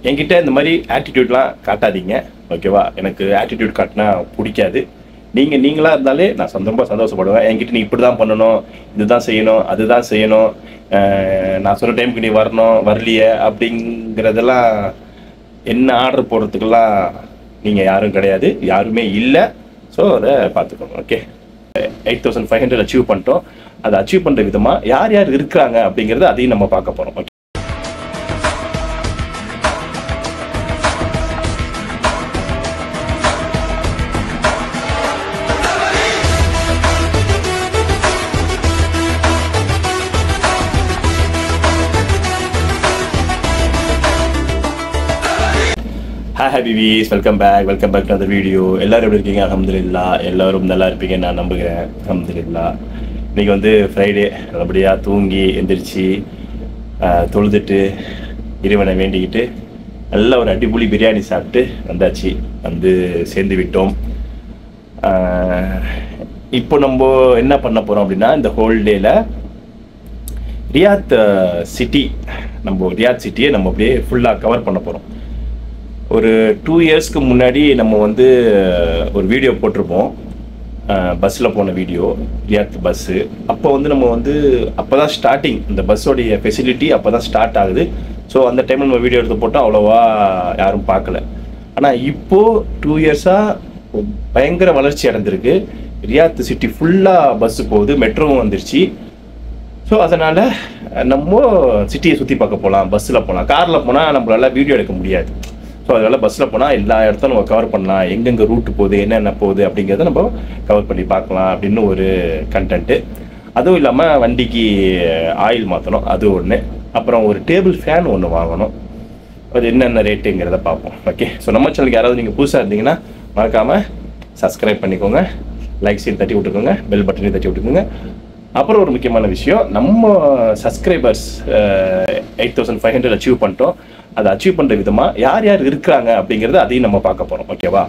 என்கிட்ட இந்த மாதிரி ஆட்டிடியூட்லாம் காட்டாதீங்க, ஓகேவா? எனக்கு ஆட்டிடியூட் காட்டினா பிடிக்காது. நீங்களா இருந்தாலே நான் ரொம்ப சந்தோஷப்படுவேன். என்கிட்ட நீ இப்படி தான் பண்ணணும், இதுதான் செய்யணும், அதுதான் செய்யணும், நான் சொன்ன டைமுக்கு நீ வரணும், வரலையே அப்படிங்கிறதெல்லாம் என்ன ஆர்டர் போடுறதுக்கெல்லாம் நீங்கள் யாரும் கிடையாது, யாருமே இல்லை. ஸோ அதை பார்த்துக்கோங்க. ஓகே, 8500 அச்சீவ் பண்ணிட்டோம். அதை அச்சீவ் பண்ணுற விதமாக யார் யார் இருக்கிறாங்க அப்படிங்கிறத அதையும் நம்ம பார்க்க போகிறோம். ஓகே, ஹாய் விவிஸ், வெல்கம் பேக் டு அந்த வீடியோ. எல்லோரும் எப்படி இருக்கீங்க? அல்ஹம்துலில்லாஹ், எல்லோரும் நல்லா இருப்பீங்க நான் நம்புகிறேன். அல்ஹம்துலில்லாஹ். இன்றைக்கி வந்து ஃப்ரைடே, நல்லபடியாக தூங்கி எந்திரிச்சு தொழுதுட்டு இறைவனை வேண்டிக்கிட்டு நல்ல ஒரு அடிபுலி பிரியாணி சாப்பிட்டு வந்தாச்சு, வந்து சேர்ந்து விட்டோம். இப்போ நம்ம என்ன பண்ண போகிறோம் அப்படின்னா, இந்த ஹோல் டேயில் ரியாத் சிட்டியை நம்ம அப்படியே ஃபுல்லாக கவர் பண்ண போகிறோம். ஒரு 2 இயர்ஸ்க்கு முன்னாடி நம்ம வந்து ஒரு வீடியோ போட்டிருப்போம், பஸ்ஸில் போன வீடியோ, ரியாத் பஸ்ஸு. அப்போ வந்து நம்ம வந்து அப்போ தான் ஸ்டார்டிங், இந்த பஸ்ஸோடைய ஃபெசிலிட்டி அப்போ தான் ஸ்டார்ட் ஆகுது. ஸோ அந்த டைமில் நம்ம வீடியோ எடுத்து போட்டால் அவ்வளோவா யாரும் பார்க்கல. ஆனால் இப்போது 2 இயர்ஸாக பயங்கர வளர்ச்சி அடைஞ்சிருக்கு. ரியாத் சிட்டி ஃபுல்லாக பஸ்ஸு போகுது, மெட்ரோவும் வந்துருச்சு. ஸோ அதனால் நம்ம சிட்டியை சுற்றி பார்க்க போகலாம், பஸ்ஸில் போகலாம். காரில் போனால் நம்மளால வீடியோ எடுக்க முடியாது. ஸோ அதனால் பஸ்ஸில் போனால் எல்லா இடத்தையும் நம்ம கவர் பண்ணலாம், எங்கெங்கே ரூட்டு போகுது, என்னென்ன போகுது அப்படிங்கிறத நம்ம கவர் பண்ணி பார்க்கலாம் அப்படின்னு ஒரு கண்டென்ட்டு. அதுவும் இல்லாமல் வண்டிக்கு ஆயில் மாற்றணும், அது ஒன்று. அப்புறம் ஒரு டேபிள் ஃபேன் ஒன்று வாங்கணும், அது என்னென்ன ரேட்டுங்கிறத பார்ப்போம். ஓகே, ஸோ நம்ம சேனலுக்கு யாராவது நீங்கள் புதுசாக இருந்தீங்கன்னா மறக்காமல் சப்ஸ்கிரைப் பண்ணிக்கோங்க, லைக் சைன் தட்டி விட்டுக்கோங்க, பெல் பட்டனையும் தட்டி விட்டுக்கோங்க. அப்புறம் ஒரு முக்கியமான விஷயம், நம்ம சப்ஸ்கிரைபர்ஸ் 8500 அச்சீவ் பண்ணிட்டோம். அதை அச்சீவ் பண்ணுற விதமாக யார் யார் இருக்கிறாங்க அப்படிங்கிறத அதையும் நம்ம பார்க்க போகிறோம். ஓகேவா?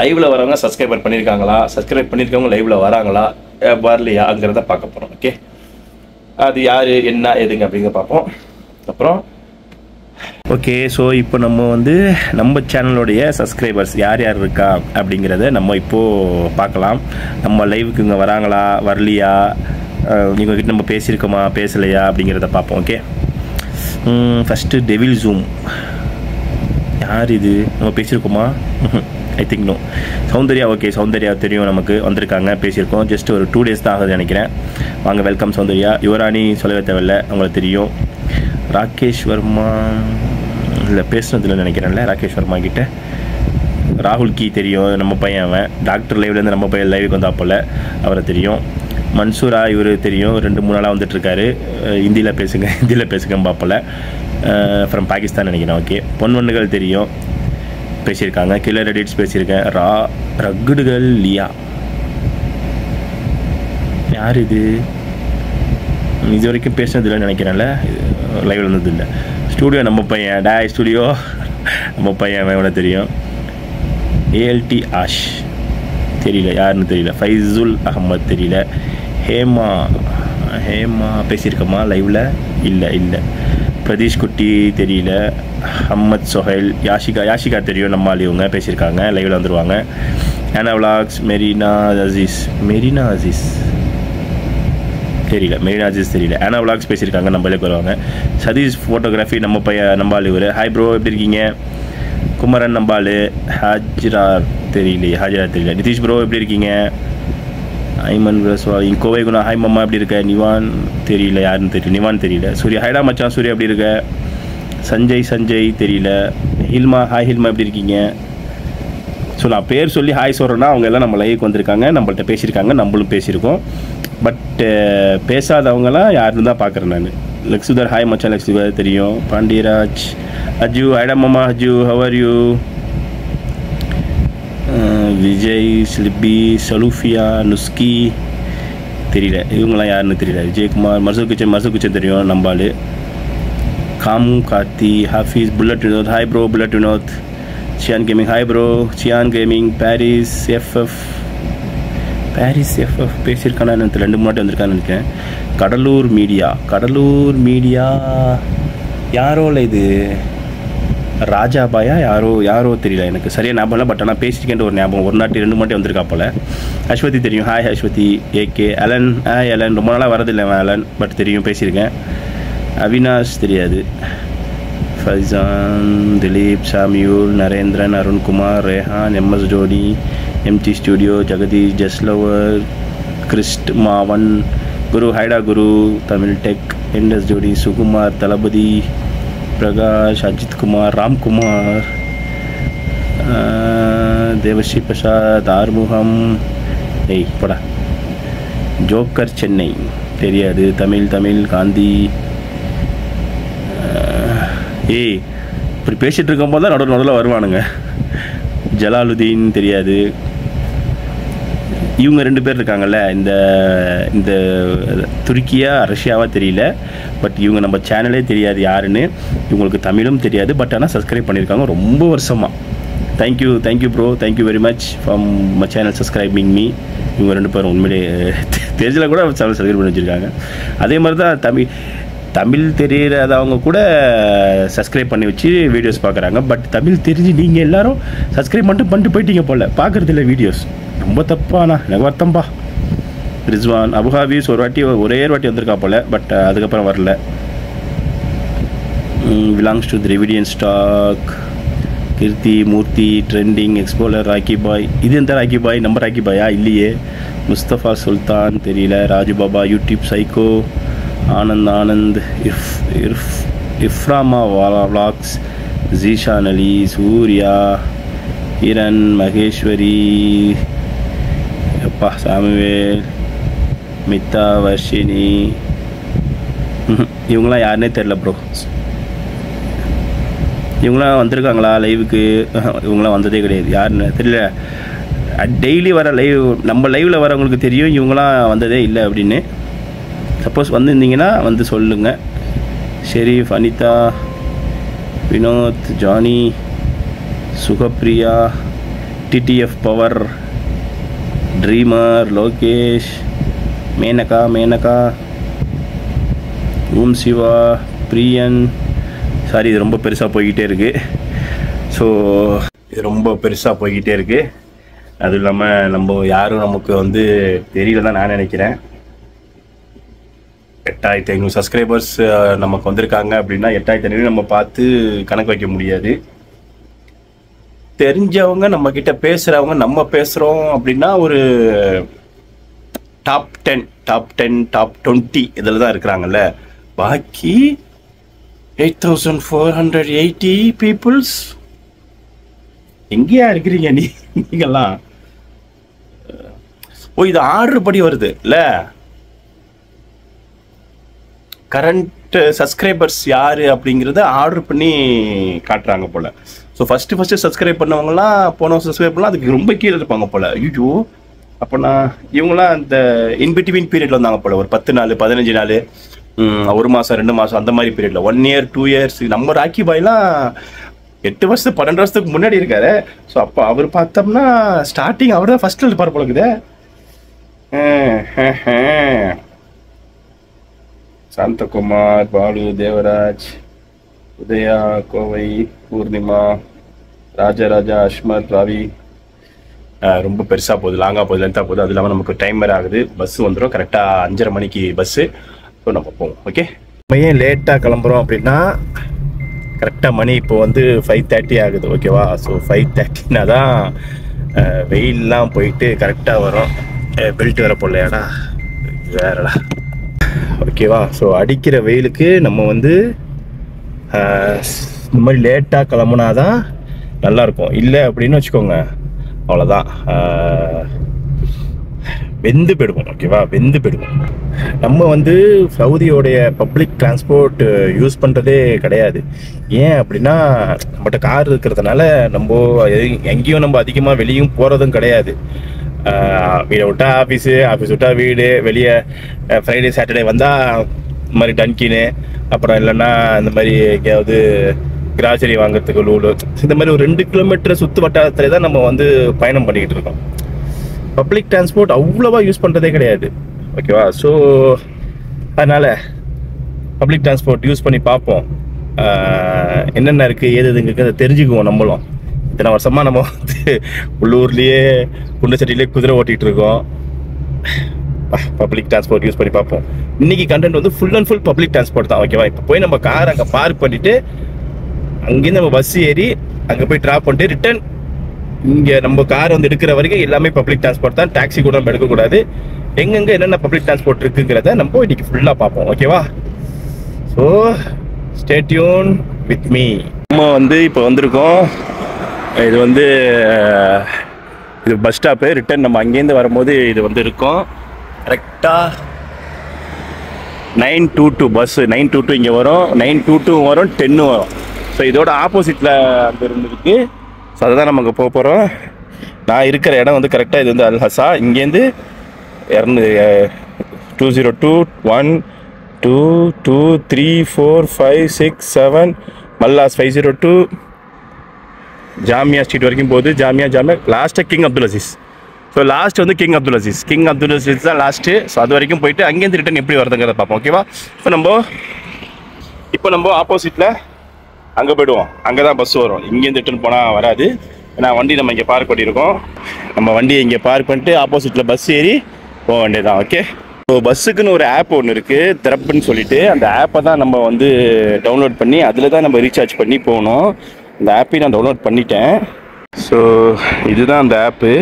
லைவில் வரவங்க சப்ஸ்கிரைபர் பண்ணியிருக்காங்களா, சப்ஸ்கிரைப் பண்ணியிருக்கவங்க லைவில் வராங்களா, வரலையாங்கிறத பார்க்க போகிறோம். ஓகே, அது யார் என்ன எதுங்க அப்படிங்கிறத பார்ப்போம். அப்புறம் ஓகே, ஸோ இப்போ நம்ம வந்து நம்ம சேனலுடைய சப்ஸ்கிரைபர்ஸ் யார் யார் இருக்கா அப்படிங்கிறத நம்ம இப்போது பார்க்கலாம். நம்ம லைவுக்கு இங்கே வராங்களா, வரலையா, இவங்ககிட்ட நம்ம பேசியிருக்கோமா, பேசலையா அப்படிங்கிறத பார்ப்போம். Okay, first devil zoom. யார் இது? நம்ம பேசியிருக்கோமா? I think no. Soundarya. Okay, Soundarya தெரியும், நமக்கு வந்திருக்காங்க, பேசியிருக்கோம். ஜஸ்ட் ஒரு 2 டேஸ் தான் ஆகுது நினைக்கிறேன். வாங்க, வெல்கம் சௌந்தர்யா. யுவராணி சொல்லவே தேவையில்லை, அவங்களுக்கு தெரியும். ராகேஷ் வர்மா இல்லை, பேசுனதில்லை நினைக்கிறேன்ல ராகேஷ் வர்மா கிட்ட. ராகுல் கீ தெரியும், நம்ம பையன். அவன் டாக்டர் லைவ்லேருந்து நம்ம பையன் லைவுக்கு வந்தா போல், அவரை தெரியும். மன்சூரா, இவர் தெரியும், 2-3 நாளாக வந்துட்டுருக்காரு. ஹிந்தியில் பேசுங்க பார்ப்பல. ஃப்ரம் பாகிஸ்தான் நினைக்கிறேன். ஓகே, பொன்வண்டுகள் தெரியும், பேசியிருக்காங்க. கில்லர் எடிட்ஸ் பேசியிருக்கேன். ரக்குடுகள் லியா. யார் இது? இது வரைக்கும் பேசுனதில்லைன்னு நினைக்கிறேன்ல, லைவில் வந்ததில்லை. ஸ்டூடியோ நம்ம பையன், ஸ்டூடியோ நம்ம பையன், அவனை தெரியும். ஏஎல்டி ஆஷ் தெரியல, யாருன்னு தெரியல. ஃபைசுல் அகமது தெரியல. ஹேமா பேசியிருக்கோமா லைவில்? இல்லை. பிரதீஷ் குட்டி தெரியல. அஹமத் சொஹைல். யாஷிகா தெரியும், நம்ம இவங்க பேசியிருக்காங்க, லைவில் வந்துடுவாங்க. ஆனா விளாக்ஸ். மெரினா அசீஸ் தெரியல. ஆனா விளாக்ஸ் பேசியிருக்காங்க, நம்மளுக்கு வருவாங்க. சதீஷ் ஃபோட்டோகிராஃபி, நம்ம பையன், நம்பாள் இவர். ஹாய் ப்ரோ, எப்படி இருக்கீங்க? குமரன் நம்பாள். ஹாஜிரா தெரியல. நிதிஷ் ப்ரோ, எப்படி இருக்கீங்க? ஐமன் கோவை குணா. ஹாய் மாமா, எப்படி இருக்க? நிவான் தெரியல, யாருன்னு தெரியல. நிவான் தெரியல. சூர்யா. ஹைடா மச்சான் சூர்யா, எப்படி இருக்க? சஞ்சய் தெரியல. ஹில்மா. ஹாய் ஹில்மா, எப்படி இருக்கீங்க? ஸோ நான் பேர் சொல்லி ஹாய் சொல்கிறேன்னா அவங்க எல்லாம் நம்ம லைவுக்கு வந்திருக்காங்க, நம்மள்ட்ட பேசியிருக்காங்க, நம்மளும் பேசியிருக்கோம். பட் பேசாதவங்களாம் யாருன்னு தான் பார்க்குறேன் நான். லக்ஸுதர். ஹாய் மச்சான் லக்ஸுதர் தெரியும். பாண்டியராஜ். அஜு. ஹைடா மாமா Aju, how are you? Vijay, ஸ்லிப்பி, சலூஃபியா, நுஸ்கி தெரியல, இவங்களாம் யாருன்னு தெரியல. விஜயகுமார். மர்சூ கிச்சன் தெரியும், நம்பாள். காமு Karthi. Hafeez. Bullet Vinod. Hi bro, bullet Vinod. Chiyaan gaming. Hi bro, Chiyaan gaming. Paris FF பேசியிருக்கானா எனக்கு 2-3 வாட்டி வந்திருக்கான்னு நினைக்கிறேன். கடலூர் மீடியா யாரோல இது? ராஜாபாயா யாரோ தெரியல, எனக்கு சரியாக ஞாபகம் இல்லை. பட் ஆனால் பேசியிருக்கேன்ற ஒரு ஞாபகம். ஒரு நாட்டு 2 மட்டும் வந்திருக்கா போல். அஸ்வதி தெரியும். Hi Aswathi. AK Alan. Hi Alan. ரொம்ப நாளாக வரதில்லை அலன், பட் தெரியும், பேசியிருக்கேன். அவினாஷ் தெரியாது. ஃபைசான், திலீப், சாமியூல், நரேந்திரன், அருண்குமார், ரேஹான், எம்எஸ் ஜோடி, எம்டி ஸ்டுடியோ, ஜெகதீஷ், ஜஸ்லவர், கிறிஸ்ட், மாவன், குரு, ஹைடா குரு, தமிழ் டெக், என்எஸ் ஜோடி, சுகுமார், தளபதி, பிரகாஷ், அஜித் குமார், ராம்குமார், தேவஸ்ரீ பிரசாத், ஆறுமுகம், படா, ஜோக்கர் சென்னை தெரியாது. தமிழ் காந்தி. இப்படி பேசிகிட்டு இருக்கும்போது தான் நடுவில் வருவானுங்க. ஜலாலுதீன் தெரியாது. இவங்க 2 பேர் இருக்காங்கல்ல, இந்த துருக்கியா ரஷ்யாவா தெரியல, பட் இவங்க நம்ம சேனலே தெரியாது யாருன்னு. இவங்களுக்கு தமிழும் தெரியாது, பட் ஆனால் சப்ஸ்கிரைப் பண்ணியிருக்காங்க ரொம்ப வருஷமாக. Thank you bro, thank you very much from my channel subscribing me. இவங்க 2 பேரும் உண்மையிலே தெரிஞ்சல கூட சேனல் சப்ஸ்கிரைப் பண்ணி வச்சுருக்காங்க. அதே மாதிரி தான் தமிழ் தெரியாதவங்க கூட சப்ஸ்கிரைப் பண்ணி வச்சு வீடியோஸ் பார்க்குறாங்க. பட் தமிழ் தெரிஞ்சு நீங்கள் எல்லோரும் சப்ஸ்கிரைப் பண்ணிட்டு போயிட்டீங்க போல், பார்க்குறதில்ல வீடியோஸ். ரொம்ப தப்பாண்ணா, எனக்கு வருத்தம்பா. ரிஸ்வான், அபுஹாபீஸ் ஒரே ஒரு வாட்டி வந்திருக்கா போல், பட் அதுக்கப்புறம் வரல. Belongs to Dravidian stock. Keerthi, Moorthy, trending, explorer, Rocky Bhai. இது எந்த ராக்கி பாய்? நம்ம ராக்கி பாயா? இல்லையே. முஸ்தபா சுல்தான் தெரியல. ராஜு பாபா, யூடியூப் சைக்கோ, ஆனந்த், இஃப்ராமா விளாக்ஸ், ஜீஷான் அலி, சூர்யா, கிரண், மகேஸ்வரி, அப்பா, சாமுவேல், மித்தா, வர்ஷினி. இவங்களாம் யாருன்னே தெரில ப்ரோ. இவங்களாம் வந்திருக்காங்களா லைவுக்கு? இவங்களாம் வந்ததே கிடையாது, யாருன்னு தெரியல. டெய்லி வர நம்ம லைவில் வரவங்களுக்கு தெரியும், இவங்களாம் வந்ததே இல்லை அப்படின்னு. சப்போஸ் வந்திருந்தீங்கன்னா வந்து சொல்லுங்கள். Sharif, Anitha, Vinod, Johnny, Sugapriya, TTF power, dreamer, Lokesh, Menaka, Om Shiva, Priyan. Sorry, இது ரொம்ப பெருசாக போய்கிட்டே இருக்குது. ஸோ இது ரொம்ப பெருசாக போய்கிட்டே இருக்குது. அதுவும் இல்லாமல் நம்ம யாரும் நமக்கு வந்து தெரியல தான் நான் நினைக்கிறேன். 8500 சப்ஸ்கிரைபர்ஸ் நமக்கு வந்திருக்காங்க அப்படின்னா 8500 நம்ம பார்த்து கணக்கு வைக்க முடியாது. தெரிஞ்சவங்க நம்ம கிட்ட பேசுகிறவங்க, நம்ம பேசுகிறோம் அப்படின்னா ஒரு டாப் 10 டாப் 20 இதில் தான் இருக்கிறாங்கல்ல. பாக்கி 8480 பீப்புள்ஸ் எங்கேயா இருக்கிறீங்க நீங்கெல்லாம்? இது ஆர்டர் படி வருது இல்லை? கரண்ட் சப்ஸ்கிரைபர்ஸ் யார் அப்படிங்கிறத ஆர்டர் பண்ணி காட்டுறாங்க போல். ஸோ ஃபஸ்ட்டு சப்ஸ்கிரைப் பண்ணவங்களாம் போன சப்ஸ்கிரைப் பண்ணலாம் அதுக்கு ரொம்ப கீழே இருப்பாங்க போல். ஐயோ, அப்போ நான் இவங்களாம் இந்த இன்பிட்வீன் பீரியடில் வந்தாங்க போல். ஒரு 10 நாள் 15 நாள், 1 மாதம் 2 மாதம் அந்த மாதிரி பீரியடில், 1 இயர் 2 இயர்ஸ். நம்ம ராக்கி பாய்லாம் 8 வருஷத்துக்கு 12 வருஷத்துக்கு முன்னாடி இருக்காரு. ஸோ அப்போ அவர் பார்த்தோம்னா ஸ்டார்டிங் அவர் தான் ஃபஸ்ட்டில் இருப்பார் போலக்குது. சாந்தகுமார், பாலு, தேவராஜ், உதயா, கோவை, பூர்ணிமா, ராஜராஜா, அஷ்மத், ரவி. ரொம்ப பெருசாக போகுது, லாங்காக போகுது, லென்த்தாக போகுது. அது இல்லாமல் நமக்கு டைம் வேறு ஆகுது. பஸ்ஸு வந்துடும் கரெக்டாக 5:30 மணிக்கு பஸ்ஸு. ஸோ நம்ம போவோம். ஓகே, நம்ம ஏன் லேட்டாக கிளம்புறோம் அப்படின்னா கரெக்டாக மணி இப்போ வந்து 5:30 ஆகுது. ஓகேவா? ஸோ 5:30னா தான் வெயிலெலாம் போயிட்டு கரெக்டாக வரும். பெல்ட் வேறு போடலையாடா, வேறடா. ஓகேவா? ஸோ அடிக்கிற வெயிலுக்கு நம்ம வந்து இந்த மாதிரி லேட்டாக கிளம்புனாதான் நல்லாயிருக்கும். இல்லை அப்படின்னு வச்சுக்கோங்க, அவ்வளோதான், வெந்து போயிடுவோம். ஓகேவா? வெந்து போயிடுவோம். நம்ம வந்து சவுதியோடைய பப்ளிக் டிரான்ஸ்போர்ட் யூஸ் பண்ணுறதே கிடையாது. ஏன் அப்படின்னா நம்மகிட்ட கார் இருக்கிறதுனால நம்ம எங்கேயும் நம்ம அதிகமாக வெளியும் போகிறதும் கிடையாது. வீடை விட்டா ஆஃபீஸு, ஆஃபீஸ் விட்டா வீடு, வெளியே ஃப்ரைடே சாட்டர்டே வந்தால் இந்த மாதிரி டன்கின்னு, அப்புறம் இல்லைன்னா இந்த மாதிரி எங்கேயாவது கிராசரி வாங்குறதுக்கு லூலு, இந்த மாதிரி ஒரு 2 கிலோமீட்டர் சுற்று வட்டாரத்துல தான் நம்ம வந்து பயணம் பண்ணிக்கிட்டு இருக்கோம். பப்ளிக் டிரான்ஸ்போர்ட் அவ்வளோவா யூஸ் பண்ணுறதே கிடையாது. ஓகேவா? ஸோ அதனால் பப்ளிக் டிரான்ஸ்போர்ட் யூஸ் பண்ணி பார்ப்போம். என்னென்ன இருக்குது ஏது எதுங்க அதை தெரிஞ்சுக்குவோம். நம்மளும் இத்தனை வருஷமாக நம்ம வந்து உள்ளூர்லேயே குண்டு சட்டிலே குதிரை ஓட்டிகிட்டு இருக்கோம். பப்ளிக் டிரான்ஸ்போர்ட் யூஸ் பண்ணி பார்ப்போம். இன்னைக்கு கண்டென்ட் வந்து full and full public transport தான். ஓகேவா? இப்போ போய் நம்ம கார் அங்கே பார்க் பண்ணிவிட்டு அங்கேருந்து நம்ம பஸ் ஏறி அங்கே போய் ட்ராப் பண்ணிட்டு ரிட்டர்ன் இங்கே நம்ம கார் வந்து எடுக்கிற வரைக்கும் எல்லாமே பப்ளிக் டிரான்ஸ்போர்ட் தான். டாக்ஸி கூட நம்ம எடுக்கக்கூடாது. எங்கெங்கே என்னென்ன பப்ளிக் டிரான்ஸ்போர்ட் இருக்குங்கிறத நம்ம இன்னைக்கு ஃபுல்லாக பார்ப்போம். ஓகேவா? So stay tune with me. நம்ம வந்து இப்போ வந்திருக்கோம். இது வந்து இது பஸ் ஸ்டாப்பு. ரிட்டர்ன் நம்ம அங்கேருந்து வரும்போது இது வந்து இருக்கும். கரெக்டாக 922 பஸ்ஸு 922 இங்கே வரும், 922 வரும், 10 வரும். ஸோ இதோட ஆப்போசிட்டில் அங்கே இருந்துருக்கு. ஸோ அதை தான் நம்ம அங்கே போக போகிறோம். நான் இருக்கிற இடம் வந்து கரெக்டாக இது வந்து அல்ஹசா. இங்கேருந்து 202 1 2 2 3 4 5 6 7 மல்லாஸ் 502 ஜாமியா ஸ்ட்ரீட் வரைக்கும் போகுது. ஜாமியா லாஸ்ட்டாக King Abdul Aziz. So last வந்து கிங் அப்துல் அசீஸ் தான் லாஸ்ட்டு. ஸோ அது வரைக்கும் போயிட்டு அங்கேருந்து ரிட்டன் எப்படி வருதுங்கிறத பார்ப்போம். ஓகேவா? இப்போ நம்ம ஆப்போசிட்டில் அங்கே போய்டுவோம். அங்கே தான் பஸ் வரும். இங்கேருந்து ரிட்டன் போனால் வராது. ஏன்னா வண்டி நம்ம இங்கே பார்க் பண்ணியிருக்கோம். நம்ம வண்டியை இங்கே பார்க் பண்ணிட்டு ஆப்போசிட்டில் பஸ் ஏறி போக வேண்டியதான். ஓகே? ஸோ பஸ்ஸுக்குன்னு ஒரு ஆப் ஒன்று இருக்குது, திறப்புன்னு சொல்லிட்டு. அந்த ஆப்பை தான் நம்ம வந்து டவுன்லோட் பண்ணி அதில் தான் நம்ம ரீசார்ஜ் பண்ணி போகணும். இந்த ஆப்பையும் நான் டவுன்லோட் பண்ணிட்டேன். ஸோ இதுதான் அந்த ஆப்பு.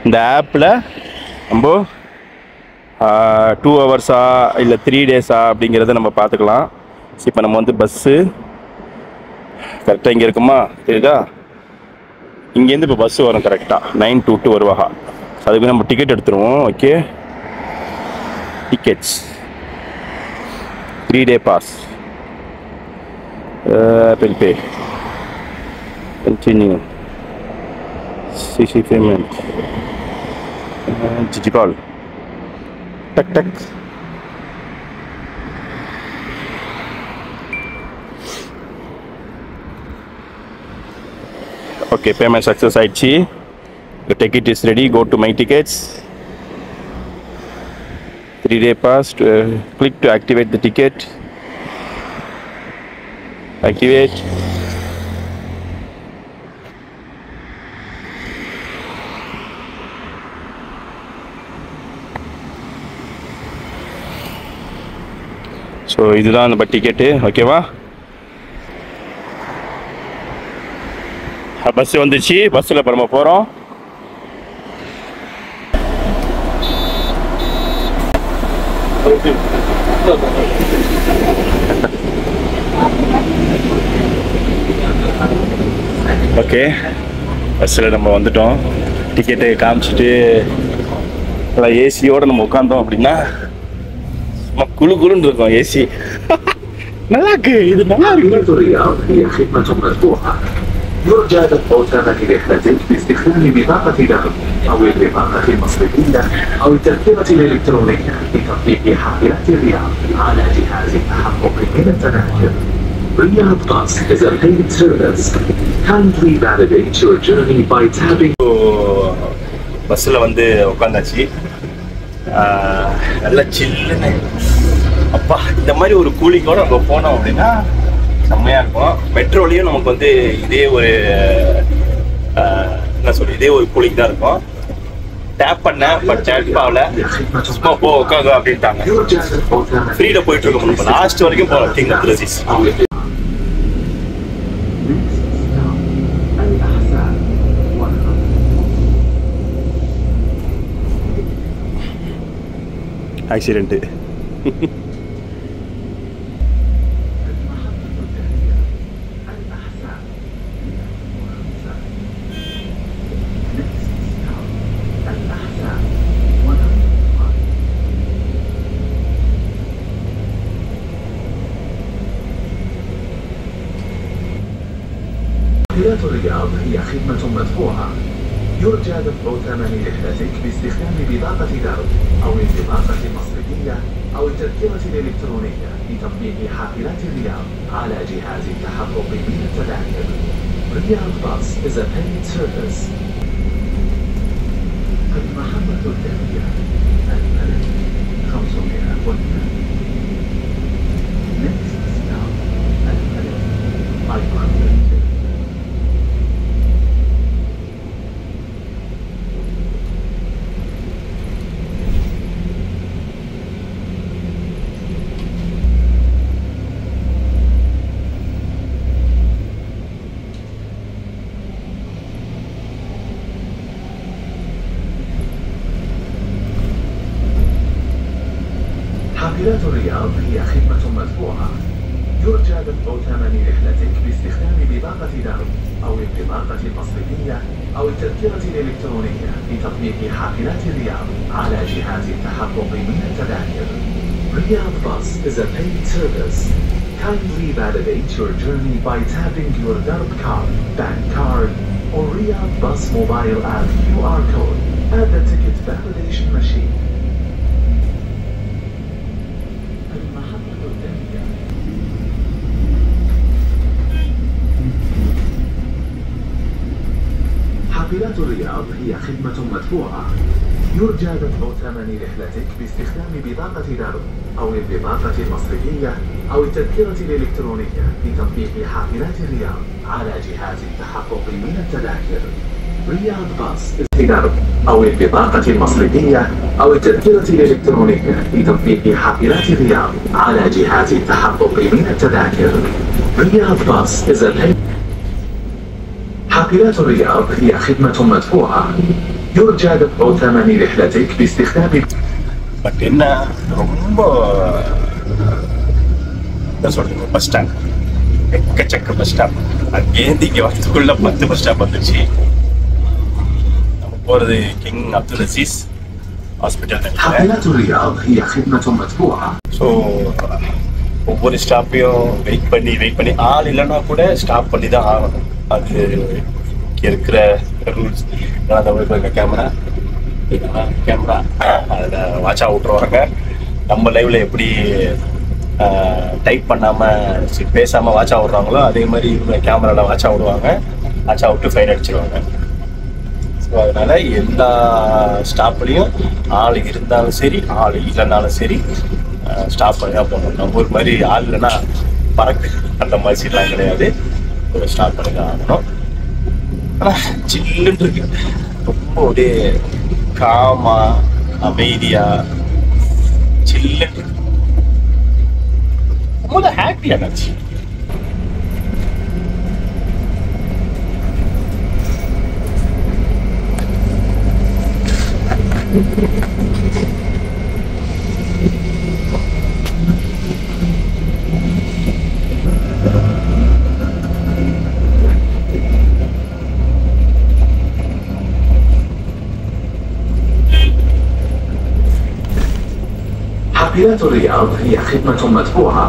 இந்த ஆப்பில் நம்ம 2 ஹவர்ஸா இல்லை 3 டேஸா அப்படிங்கிறத நம்ம பார்த்துக்கலாம். இப்போ நம்ம வந்து பஸ்ஸு கரெக்டாக இங்கே இருக்குமா தெரியுதா? இங்கேருந்து இப்போ பஸ்ஸு வரும் கரெக்டாக 922 வருவாங்க. அதுக்கு நம்ம டிக்கெட் எடுத்துருவோம். Okay, tickets 3 day pass, Apple Pay, continue, CC payment, digital, tak. Okay, payment success ஆயிடுச்சு. The ticket is ready. Go to my tickets. 3 day pass. Click to activate the ticket. Activate. So இதுதான் நம்ம ticket. ஓகேவா? Bus வந்துச்சு. பஸ்ஸில் இப்போ நம்ம போகிறோம். Okay, பஸ்ஸில் நம்ம வந்துட்டோம். டிக்கெட்டு காமிச்சிட்டு நல்லா ஏசியோடு நம்ம உட்காந்தோம் அப்படின்னா குழு குழுன்னு இருக்கும் ஏசி. நல்லா இருக்கு, இது நல்லா இருக்கு. يرجى الفوتان لرحلتك باستخدام بطاقة دم أو البطاقة المصرفية أو التذكرة الإلكترونية بتطبيق حافلات الرياض على جهاز التحقق من التذاكر. Riyadh Bus is a paid service. Kindly validate your journey by tapping. பஸ்ஸில் வந்து உட்காந்தாச்சு. நல்லா சில்லுன்னு. அப்பா, இந்த மாதிரி ஒரு கூலிங்கோட நம்ம போனோம் அப்படின்னா செம்மையாக இருக்கும். மெட்ரோலையும் நமக்கு வந்து இதே ஒரு என்ன சொல்லி இதே ஒரு கூலிங் தான் இருக்கும். டேப் பண்ணேன், பட் டேப் ஆகல. சும்மா போ உட்காங்க அப்படின்ட்டாங்க. ஃப்ரீயில் போயிட்டு இருக்கோம். நம்ம லாஸ்ட் வரைக்கும் போகலாம் king Abdul Azeez. Accident. حافلات الرياض هي خدمة مدفوعة. يرجى دفع ثمن رحلتك باستخدام بطاقة دم أو البطاقة المصرفية أو التذكرة الإلكترونية بتطبيق حافلات الرياض على جهاز التحقق من التذاكر. Riyadh Bus is a paid service. المحطة الثانية الملك 500 Next حافلات الرياض هي خدمة مدفوعة. يرجى دفع ثمن رحلتك باستخدام بطاقة دعم أو البطاقة المصرفية أو التذكرة الإلكترونية بتطبيق حافلات الرياض على جهاز التحقق من التذاكر. Riyadh Bus is a paid service. Kindly validate your journey by tapping your Darb card, bank card, or Riyadh Bus mobile app QR code at the ticket validation machine. المحطة الثانية. حافلات الرياض هي خدمة مدفوعة. يرجى دفع ثمن رحلتك باستخدام بطاقة دعم أو البطاقة المصرفية أو التذكرة الإلكترونية بتطبيق حافلات الرياض على جهاز التحقق من التذاكر. رياض باص دعم أو البطاقة المصرفية أو التذكرة الإلكترونية بتطبيق حافلات الرياض على جهاز التحقق من التذاكر. رياض باص حافلات الرياض هي خدمة مدفوعة. يرجى دفع ثمن رحلتك باستخدام but என்ன ரொம்ப என்ன சொல்றது bus stand எக்கச்சக்க bus stop அங்கேருந்து இங்கே வரத்துக்குள்ள 10 bus stop வந்துச்சு. நம்ம போகிறது King Abdul Aziz hospital. حافلات الرياض هي خدمة مدفوعة. So ஒவ்வொரு ஸ்டாப்பையும் வெயிட் பண்ணி ஆள் இல்லைன்னா கூட ஸ்டாப் பண்ணி தான் ஆகணும். அது இங்கே இருக்கிற ரூல்ஸ். அந்த கேமரா அதில் வாட்சாக விட்ருவாங்க. நம்ம லைவில் எப்படி டைப் பண்ணாமல் பேசாமல் வாட்சாக விட்றாங்களோ அதே மாதிரி இவங்க கேமராவில் வாட்சாக விடுவாங்க. வாட்சாக விட்டு ஃபைன் அடிச்சிருவாங்க. ஸோ அதனால் எல்லா ஸ்டாப்லேயும் ஆள் இருந்தாலும் சரி ஆள் இல்லைனாலும் சரி ஸ்டாப் பண்ணி தான் போகணும். நம்ம ஊர் மாதிரி ஆள் இல்லைன்னா பறக்கு அந்த மாதிரி சீட்லாம் கிடையாது. ஸ்டாப் பண்ணி தான் ஆகணும். ஆனால் சில்லுன்னு இருக்கு. ரொம்ப அப்படியே காமா அமைதியா சில்லுன்னு இருக்கு. ரொம்ப ஹாப்பியா இருந்துச்சு. حافلات الرياض هي خدمة مدفوعة.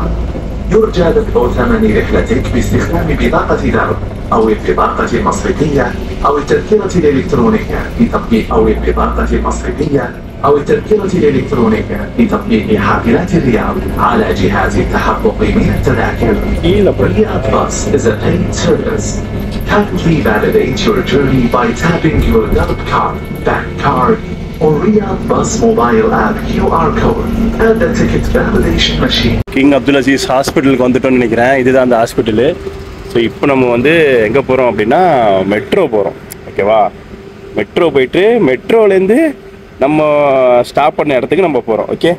يرجى دفع ثمن رحلتك باستخدام بطاقة دعم أو البطاقة المصرفية أو التذكرة الإلكترونية بتطبيق حافلات الرياض على جهاز التحقق من التذاكر. Riyadh Bus is a paid service. Kindly validate your journey by tapping your Darb card, bank card, or Riyadh Bus mobile app QR code at the ticket validation machine. King Abdul Aziz ஹாஸ்பிட்டலுக்கு வந்துட்டோம்னு நினைக்கிறேன். இதுதான் அந்த hospital. So இப்போ நம்ம வந்து எங்கே போகிறோம் அப்படின்னா மெட்ரோ போகிறோம். ஓகேவா? மெட்ரோ போயிட்டு மெட்ரோலேருந்து நம்ம ஸ்டாப் பண்ண இடத்துக்கு நம்ம போகிறோம். ஓகே,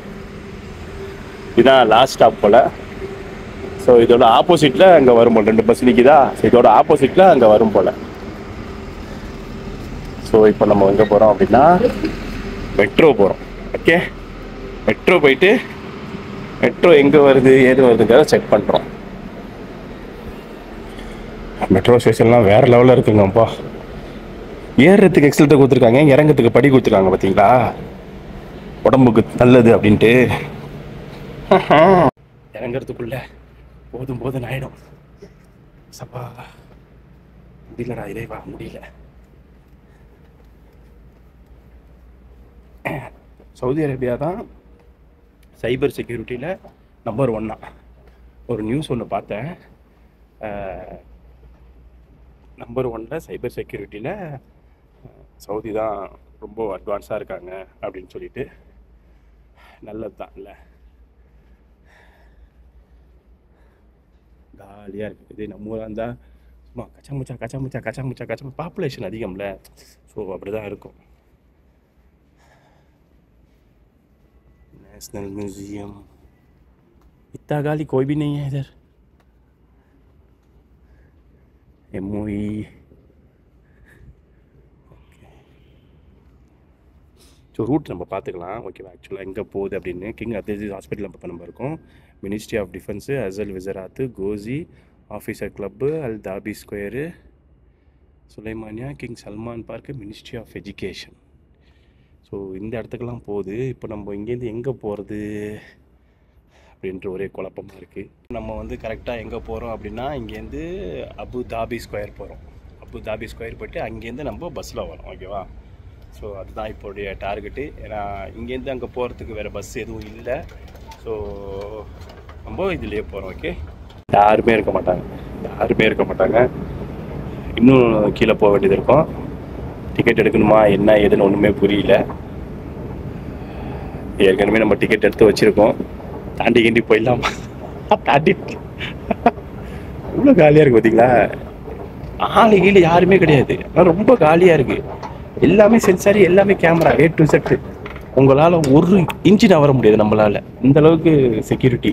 இதுதான் லாஸ்ட் ஸ்டாப் போல். ஸோ இதோட ஆப்போசிட்டில் அங்கே வரும் போல் 2 பஸ் நிற்கிதா. ஸோ இதோட ஆப்போசிட்டில் அங்கே வரும் போல். ஸோ இப்போ நம்ம எங்கே போகிறோம் அப்படின்னா மெட்ரோ போகிறோம். ஓகே, மெட்ரோ போயிட்டு மெட்ரோ எங்கே வருது ஏது வருதுங்கிறத செக் பண்ணுறோம். மெட்ரோ ஸ்டேஷன்லாம் வேறு லெவலில் இருக்குங்கப்பா. ஏறுறதுக்கு எக்ஸல்ட்டை கொடுத்துருக்காங்க, இறங்கிறதுக்கு படி கொடுத்துருக்காங்க. பார்த்தீங்களா, உடம்புக்கு நல்லது அப்படின்ட்டு. இறங்கிறதுக்குள்ள போதும் ஆயிடும். சப்பா முடியலடா இறைவா, முடியல. சவுதி அரேபியா தான் சைபர் செக்யூரிட்டியில் நம்பர் 1. ஒரு நியூஸ் ஒன்று பார்த்தேன். நம்பர் 1 சைபர் செக்யூரிட்டியில் சவுதி தான் ரொம்ப அட்வான்ஸாக இருக்காங்க அப்படின்னு சொல்லிட்டு. நல்லது தான் இல்லை, ஜாலியாக இருக்குது. இதே நம்ம ஊராக இருந்தால் சும்மா கச்சாமுச்சா பாப்புலேஷன் அதிகம்ல. ஸோ அப்படி தான் இருக்கும். नेशनल म्यूजियम इतना गाली कोई भी नहीं है इधर. MOE ஸோ ரூட் நம்ம பார்த்துக்கலாம் ஓகேவா. ஆக்சுவலாக எங்கே போகுது அப்படின்னு கிங் அப்துல் ஹாஸ்பிட்டல் இப்போ நம்ம இருக்கோம். மினிஸ்ட்ரி ஆஃப் டிஃபென்ஸு, அசல் விசராத்து, கோசி ஆஃபீஸர் கிளப்பு, அல் தாபி ஸ்கொயரு, சுலைமானியா, King Salman park, ministry of education. So இந்த இடத்துக்கெல்லாம் போகுது. இப்போ நம்ம இங்கேருந்து எங்கே போகிறது அப்படின்ற ஒரே குழப்பமாக இருக்குது. நம்ம வந்து கரெக்டாக எங்கே போகிறோம் அப்படின்னா இங்கேருந்து அபு தாபி ஸ்கொயர் போகிறோம். அபு தாபி ஸ்கொயர் போய்ட்டு அங்கேருந்து நம்ம பஸ்ஸில் வரோம் ஓகேவா. ஸோ அதுதான் இப்போடைய டார்கெட்டு. ஏன்னா இங்கேருந்து அங்கே போகிறதுக்கு வேறு பஸ் எதுவும் இல்லை. ஸோ நம்ம இதுலேயே போகிறோம். ஓகே, யாருமே இருக்க மாட்டாங்க. இன்னும் கீழே போக வேண்டியது இருக்கும். டிக்கெட் எடுக்கணுமா என்ன ஏதுன்னு ஒன்றுமே புரியல. ஏற்கனவே நம்ம டிக்கெட் எடுத்து வச்சுருக்கோம். தாண்டி கிண்டி போயிடலாமா? தாண்டி இவ்வளோ காலியாக இருக்குது பார்த்தீங்களா. ஆளு கீழே யாருமே கிடையாது. ஆனால் ரொம்ப காலியாக இருக்குது. எல்லாமே சென்சாரி, எல்லாமே கேமரா, A to Z. உங்களால் ஒரு இன்ச்சு நகர முடியாது நம்மளால். இந்த அளவுக்கு செக்யூரிட்டி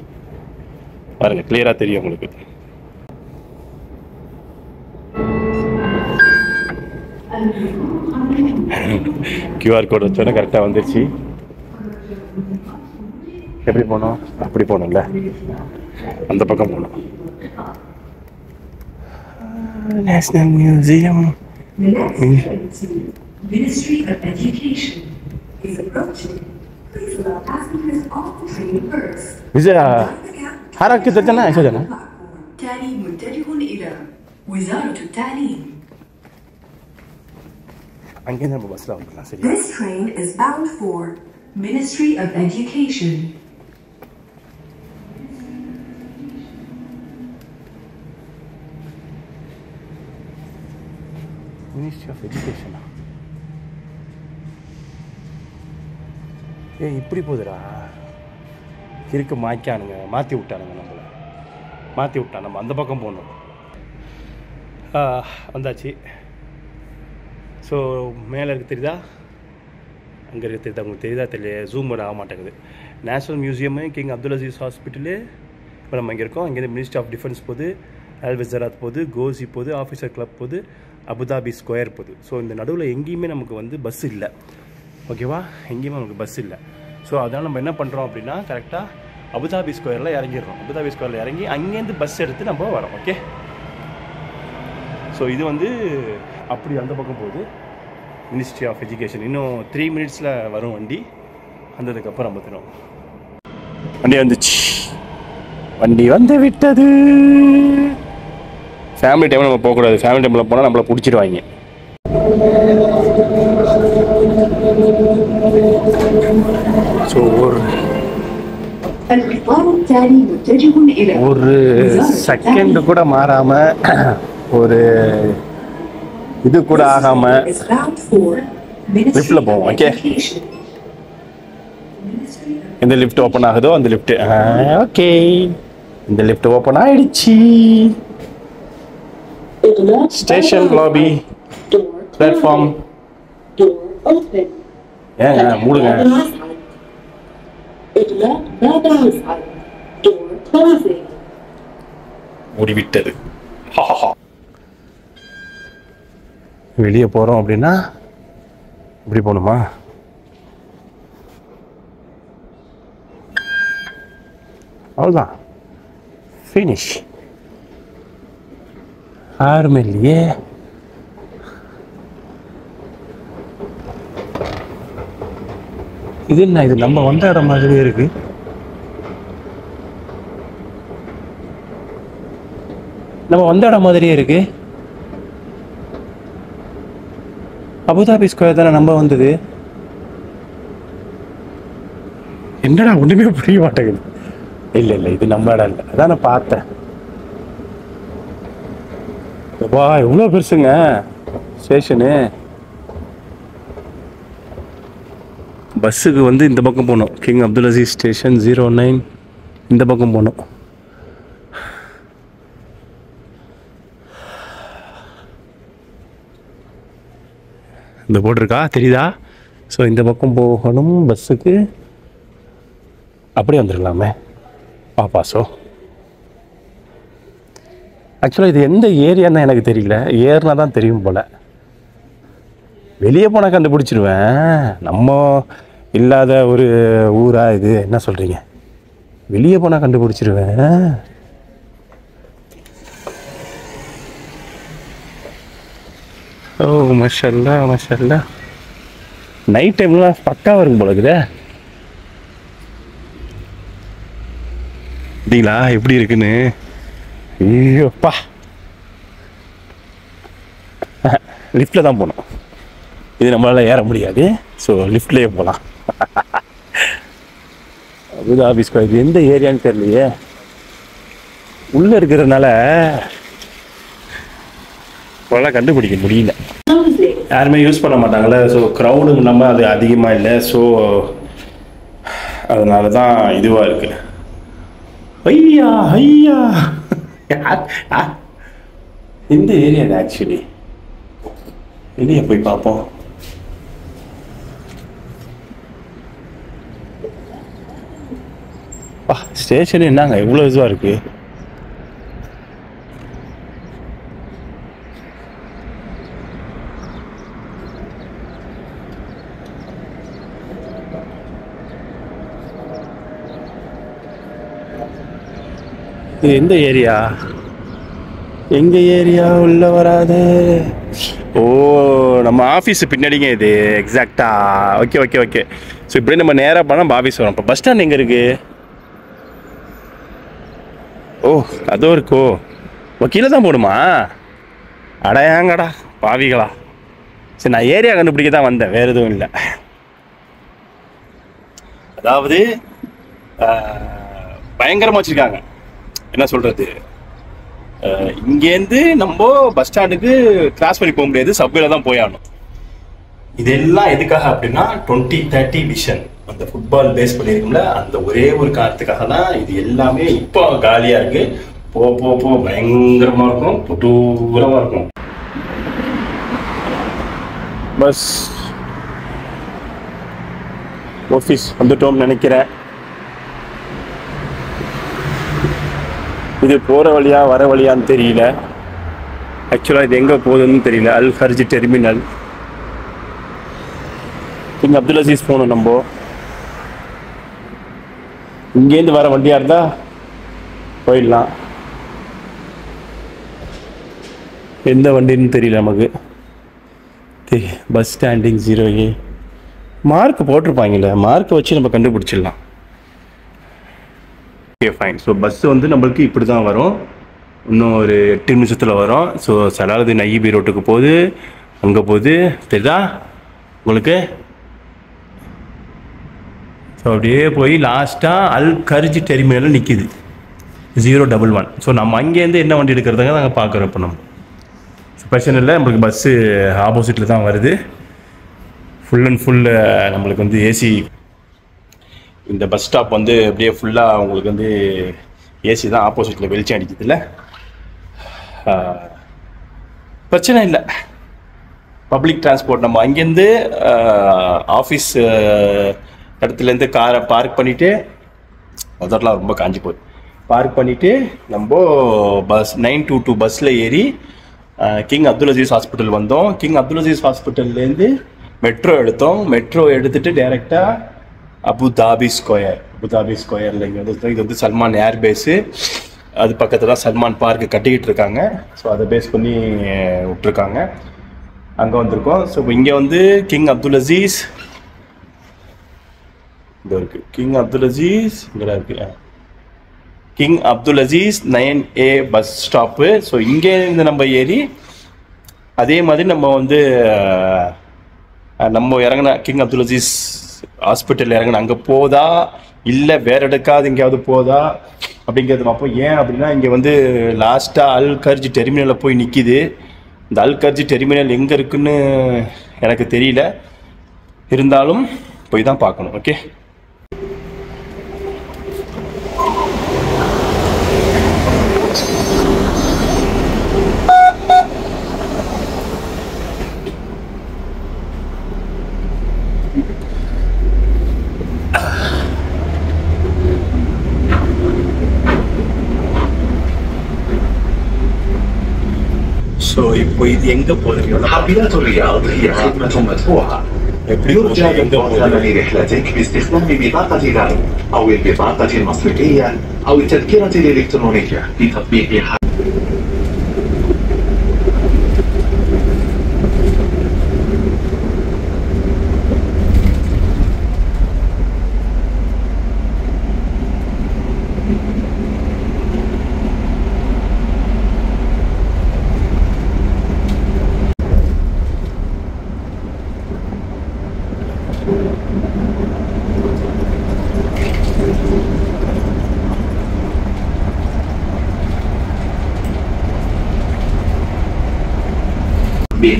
பாருங்கள், கிளியராக தெரியும் உங்களுக்கு. QR கோட் வச்சோன்னா கரெக்டாக வந்துருச்சு. எப்படி போனோம்? அப்படி போனோம்ல, அந்த பக்கம் போனோம். National museum. Ministry of Education is approaching. Please allow passengers off the train first. إذا حركة الجنة إيش الجنة؟ تالي متجه إلى وزارة التعليم. عندنا بس لا والله سريع. This train is bound for Ministry of Education. Ministry of Education. ஏய் இப்படி போகுதுடா. இருக்கு மாய்க்கானுங்க, மாற்றி விட்டானுங்க நம்மளை. நம்ம அந்த பக்கம் போகணும். வந்தாச்சு. ஸோ மேலே இருக்கு தெரியுதா, அங்கே இருக்க தெரியுதா, உங்களுக்கு தெரியுதா தெரியல, ஜூம் பண்ண ஆக மாட்டேங்குது. National museum, King Abdul Aziz hospital, இப்போ நம்ம இங்கே இருக்கோம். இங்கேருந்து மினிஸ்ட்ரி ஆஃப் டிஃபென்ஸ் போகுது, அல் விசராத் போகுது, கோசி போகுது, ஆஃபீஸர் கிளப் போகுது, அபுதாபி ஸ்கொயர் போகுது. ஸோ இந்த நடுவில் எங்கேயுமே நமக்கு வந்து பஸ் இல்லை ஓகேவா. எங்கேயுமே நமக்கு பஸ் இல்லை. ஸோ அதனால் நம்ம என்ன பண்ணுறோம் அப்படின்னா கரெக்டாக அபுதாபி ஸ்கொயரில் இறங்கிடுறோம். அபுதாபி ஸ்கொயரில் இறங்கி அங்கேருந்து பஸ் எடுத்து நம்ம வரோம். ஓகே, ஸோ இது வந்து அப்படி அந்த பக்கம் போகுது, மினிஸ்ட்ரி ஆஃப் எஜுகேஷன். இன்னும் 3 மினிட்ஸில் வரும் வண்டி. வந்ததுக்கப்புறம் நம்ம தரோம். வண்டி வந்துச்சு, வண்டி வந்து விட்டது. ஃபேமிலி டைமில் நம்ம போகக்கூடாது. ஃபேமிலி டைமில் போனால் நம்மளை பிடிச்சிடுவாங்க. ஸோ ஒரு செகண்ட் கூட மாறாமல், ஒரு இது கூட ஆகாமல் லிஃப்டில் போவோம். ஓகே, எந்த லிஃப்ட் ஓப்பன் ஆகுதோ அந்த லிஃப்ட். ஓகே, இந்த லிஃப்ட் ஓப்பன் ஆயிடுச்சு. Station lobby, platform. ஏங்க மூடுங்க. மூடிவிட்டது. வெளியே போகிறோம் அப்படின்னா இப்படி போகணுமா? அவ்வளோதான், ஃபினிஷ். யாருமே இல்லையே. இது என்ன, இது நம்ம வந்த இடம் மாதிரியே இருக்கு. நம்ம வந்த இடம் மாதிரியே இருக்கு. அபுதாபி ஸ்கொயர் தானே நம்ம வந்தது. என்னடா ஒண்ணுமே புரிய மாட்டேங்குது. இல்லை இது நம்ம இடம் இல்லை. அதான் நான் பார்த்தேன். வா, எவ்வளோ பெருசுங்க ஸ்டேஷனு. பஸ்ஸுக்கு வந்து இந்த பக்கம் போகணும். கிங் அப்துல் அசீஸ் ஸ்டேஷன் 09 இந்த பக்கம் போகணும். இந்த போர்டு இருக்கா தெரியுதா? ஸோ இந்த பக்கம் போகணும் பஸ்ஸுக்கு. அப்படியே வந்துடலாமே பாப்பாசோ. ஆக்சுவலாக இது எந்த ஏரியான்னு எனக்கு தெரியல. ஏறினா தான் தெரியும் போல். வெளியே போனால் கண்டுபிடிச்சிருவேன். நம்ம இல்லாத ஒரு ஊரா இது? என்ன சொல்கிறீங்க? வெளியே போனால் கண்டுபிடிச்சிருவேன். ஓ மஷல்லா மஷல்லா. நைட் டைம்லாம் பக்காவாக இருக்கும் போல இருக்குதே. அப்படிங்களா? எப்படி இருக்குன்னு? ஐயோப்பா, லிஃப்டில் தான் போகணும். இது நம்மளால் ஏற முடியாது. ஸோ லிஃப்ட்லேயே போகலாம். அபுதாபி ஸ்கொயர் இது எந்த ஏரியான்னு தெரியலையே. உள்ளே இருக்கிறதுனால அவ்வளோலாம் கண்டுபிடிக்க முடியல. யாருமே யூஸ் பண்ண மாட்டாங்கள்ல. ஸோ க்ரௌடு நம்ம அது அதிகமாக இல்லை. ஸோ அதனால தான் இதுவாக இருக்குது. ஐயா ஐயா, இந்த ஏரியா ஆக்சுவலி வெளியே போய் பார்ப்போம். ஸ்டேஷன் என்னங்க இவ்வளோ இதுவாக இருக்கு? இது எந்த ஏரியா? எங்க ஏரியா உள்ள வராது. ஓ, நம்ம ஆஃபீஸ் பின்னாடிங்க இது. எக்ஸாக்டா. Okay okay okay. ஸோ இப்படி நம்ம நேராக போனால் ஆஃபீஸ் வரும். இப்போ பஸ் ஸ்டாண்ட் எங்கே இருக்கு? ஓ, அதோ இருக்கோ. கீழே தான் போடுமா? அடையாங்கடா பாவிகளா. சரி, நான் ஏரியா கண்டுபிடிக்க தான் வந்தேன், வேறு எதுவும் இல்லை. அதாவது பயங்கரமாக வச்சுருக்காங்க. என்ன சொல்கிறது, இங்கேருந்து நம்ம பஸ் ஸ்டாண்டுக்கு கிராஸ் பண்ணி போக முடியாது, சப்வேல தான் போயாகணும். இதெல்லாம் எதுக்காக அப்படின்னா 2030 விஷன், அந்த ஃபுட்பால் பேஸ் பண்ணியிருக்கோம்ல, அந்த ஒரே ஒரு காரணத்துக்காக தான் இது எல்லாமே இப்போ காலியாக இருக்குது. போ போ போ பயங்கரமாக இருக்கும், புட்டூரமாக இருக்கும். பஸ் ஆஃபீஸ் வந்துட்டோம்னு நினைக்கிறேன். இது போகிற வழியா வர வழியான்னு தெரியல. ஆக்சுவலாக இது எங்கே போகுதுன்னு தெரியல. Al Kharj terminal. King Abdul Aziz போகணும் நம்ம. இங்கேருந்து வர வண்டியாக இருந்தால் போயிடலாம். எந்த வண்டின்னு தெரியல நமக்கு. பஸ் ஸ்டாண்டிங் 0A மார்க் போட்டிருப்பாங்கல்ல, மார்க்கை வச்சு நம்ம கண்டுபிடிச்சிடலாம். Okay fine. ஸோ பஸ்ஸு வந்து நம்மளுக்கு இப்படி தான் வரும். இன்னும் ஒரு 8 நிமிஷத்தில் வரும். ஸோ சலாலுதீன் ஐயூபி ரோட்டுக்கு போகுது, அங்கே போகுது, தெரியுதா உங்களுக்கு? ஸோ அப்படியே போய் லாஸ்ட்டாக அல் கர்ஜ் டெர்மினலில் நிற்கிது 011. ஸோ நம்ம அங்கேருந்து என்ன வண்டி எடுக்கிறதாங்க நாங்கள் பார்க்குறோம். இப்போ நம்ம பிரச்சனை இல்லை, நம்மளுக்கு பஸ்ஸு ஆப்போசிட்டில் தான் வருது. ஃபுல் அண்ட் ஃபுல் நம்மளுக்கு வந்து ஏசி. இந்த பஸ் ஸ்டாப் வந்து அப்படியே ஃபுல்லாக உங்களுக்கு வந்து ஏசி தான். ஆப்போசிட்டில் வெளிச்சம் அடிக்குது இல்லை, பிரச்சனை இல்லை. பப்ளிக் டிரான்ஸ்போர்ட் நம்ம அங்கேருந்து ஆஃபீஸ் இடத்துலேருந்து காரை பார்க் பண்ணிவிட்டு, அதெல்லாம் ரொம்ப காஞ்சி போகுது, பார்க் பண்ணிவிட்டு நம்ம பஸ் 922 பஸ்ஸில் ஏறி கிங் அப்துல் அசீஸ் ஹாஸ்பிட்டல் வந்தோம். கிங் அப்துல் அசீஸ் ஹாஸ்பிட்டல்லேருந்து மெட்ரோ எடுத்தோம். மெட்ரோ எடுத்துகிட்டு டேரெக்டாக அபுதாபி ஸ்கொயர். அபுதாபி ஸ்கொயரில் இங்கே வந்து இது வந்து சல்மான் ஏர் பேஸு. அது பக்கத்தில் தான் சல்மான் பார்க்கு கட்டிக்கிட்டு இருக்காங்க. ஸோ அதை பேஸ் பண்ணி விட்டுருக்காங்க. அங்கே வந்திருக்கோம். ஸோ இப்போ இங்கே வந்து கிங் அப்துல் அசீஸ் இது இருக்குது. கிங் அப்துல் அசீஸ் இங்கே இருக்குது. King Abdul Aziz 9A bus stop. So இங்கேருந்து நம்ம ஏறி அதே மாதிரி நம்ம வந்து நம்ம இறங்கின கிங் அப்துல் அசீஸ் ஹாஸ்பிட்டல் இறங்கின அங்கே போதா இல்லை வேறு இடக்காவது எங்கேயாவது போதா அப்படிங்கிறது பார்ப்போம். ஏன் அப்படின்னா இங்கே வந்து லாஸ்ட்டாக அல் கர்ஜ் டெர்மினலில் போய் நிற்கிது. இந்த அல் கர்ஜ் டெர்மினல் எங்கே இருக்குன்னு எனக்கு தெரியல, இருந்தாலும் போய் தான் பார்க்கணும். ஓகே, ஸோ இப்போ இது எங்கே போகுது? حافلات الرياض هي خدمة مدفوعة. يرجى بالبطء لرحلتك باستخدام بطاقة ذهب أو البطاقة المصرفية أو التذكرة الإلكترونية في تطبيق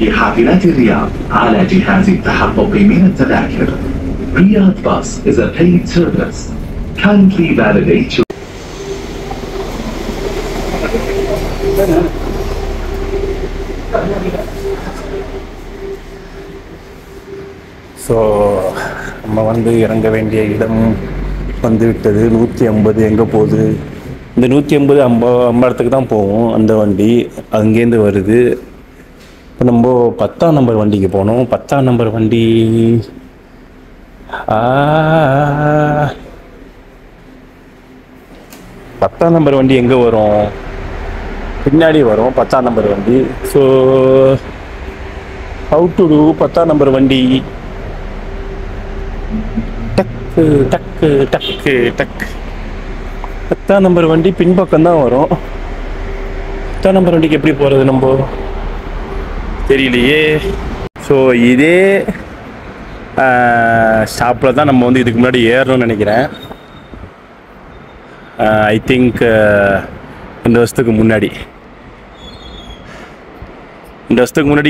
بحافلات الرياض على جهاز التحقق من التذاكر. Riyadh Bus is a paid service. Kindly validate your so நம்ம வந்து இறங்க வேண்டிய இடம் வந்து விட்டது. 150 எங்கே போகுது? இந்த 150 அம்பலத்துக்கு தான் போகும் அந்த வண்டி, அங்கேருந்து வருது. இப்போ நம்ம 10ஆம் நம்பர் வண்டிக்கு போனோம். 10ஆம் நம்பர் வண்டி 10ஆம் நம்பர் வண்டி எங்கே வரும்? பின்னாடி வரும் 10ஆம் நம்பர் வண்டி. ஸோ ஹவு டு டூ 10ஆம் நம்பர் வண்டி? டக்கு டக்கு டக்கு டக்கு 10ஆம் நம்பர் வண்டி பின்பக்கம் தான் வரும். 10ஆம் நம்பர் வண்டிக்கு எப்படி போகிறது நம்ம தெரியலையே. ஸோ இதே ஸ்டாப்பில் தான் நம்ம வந்து இதுக்கு முன்னாடி ஏறணும்னு நினைக்கிறேன். ஐ திங்க் 2 வருஷத்துக்கு முன்னாடி